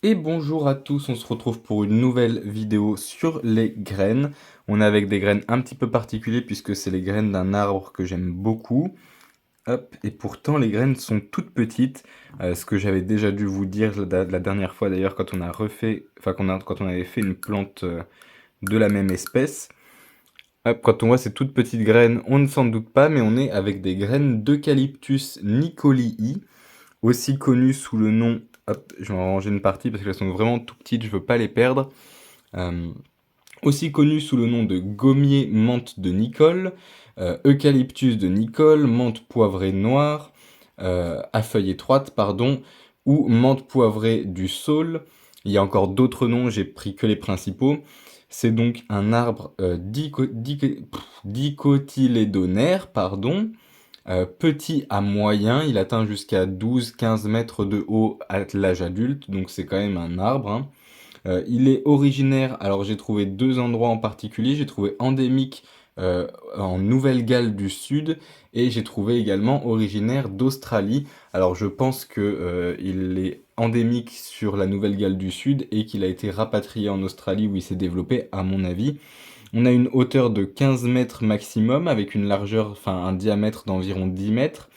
Et bonjour à tous, on se retrouve pour une nouvelle vidéo sur les graines. On est avec des graines un petit peu particulières puisque c'est les graines d'un arbre que j'aime beaucoup. Hop, et pourtant les graines sont toutes petites, ce que j'avais déjà dû vous dire la dernière fois d'ailleurs quand on a refait, enfin quand on avait fait une plante de la même espèce. Hop, quand on voit ces toutes petites graines, on ne s'en doute pas, mais on est avec des graines d'Eucalyptus nicolii, aussi connues sous le nom, hop, je vais en ranger une partie parce qu'elles sont vraiment tout petites, je veux pas les perdre. Euh, Aussi connues sous le nom de gommier menthe de Nicole, eucalyptus de Nicole, menthe poivrée noire, à feuilles étroites, pardon, ou menthe poivrée du Saule. Il y a encore d'autres noms, j'ai pris que les principaux. C'est donc un arbre dicotylédonaire, pardon, petit à moyen, il atteint jusqu'à 12-15 mètres de haut à l'âge adulte, donc c'est quand même un arbre, hein. Il est originaire, alors j'ai trouvé deux endroits en particulier, j'ai trouvé endémique en Nouvelle-Galles du Sud et j'ai trouvé également originaire d'Australie. Alors je pense que il est endémique sur la Nouvelle-Galles du Sud et qu'il a été rapatrié en Australie où il s'est développé à mon avis. On a une hauteur de 15 mètres maximum avec une largeur, enfin un diamètre d'environ 10 mètres.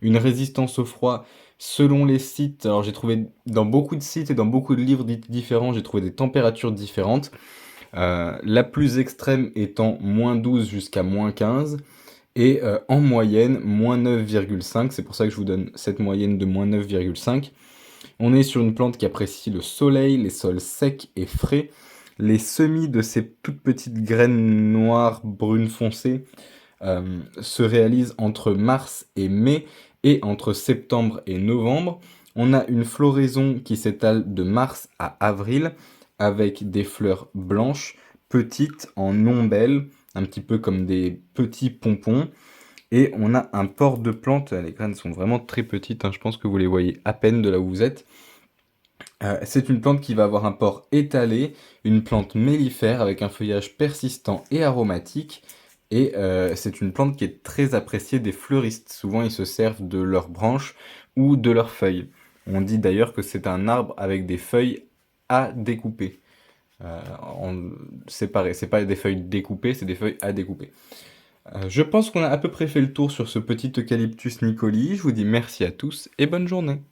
Une résistance au froid selon les sites. Alors j'ai trouvé dans beaucoup de sites et dans beaucoup de livres différents, j'ai trouvé des températures différentes. La plus extrême étant -12 jusqu'à -15 et en moyenne -9,5. C'est pour ça que je vous donne cette moyenne de -9,5. On est sur une plante qui apprécie le soleil, les sols secs et frais. Les semis de ces toutes petites graines noires brunes foncées se réalise entre mars et mai et entre septembre et novembre. On a une floraison qui s'étale de mars à avril avec des fleurs blanches, petites, en ombelles, un petit peu comme des petits pompons. Et on a un port de plante, les graines sont vraiment très petites, hein, je pense que vous les voyez à peine de là où vous êtes. C'est une plante qui va avoir un port étalé, une plante mellifère avec un feuillage persistant et aromatique. Et c'est une plante qui est très appréciée des fleuristes. Souvent, ils se servent de leurs branches ou de leurs feuilles. On dit d'ailleurs que c'est un arbre avec des feuilles à découper. Séparées. C'est pas des feuilles découpées, c'est des feuilles à découper. Je pense qu'on a à peu près fait le tour sur ce petit Eucalyptus nicolii. Je vous dis merci à tous et bonne journée.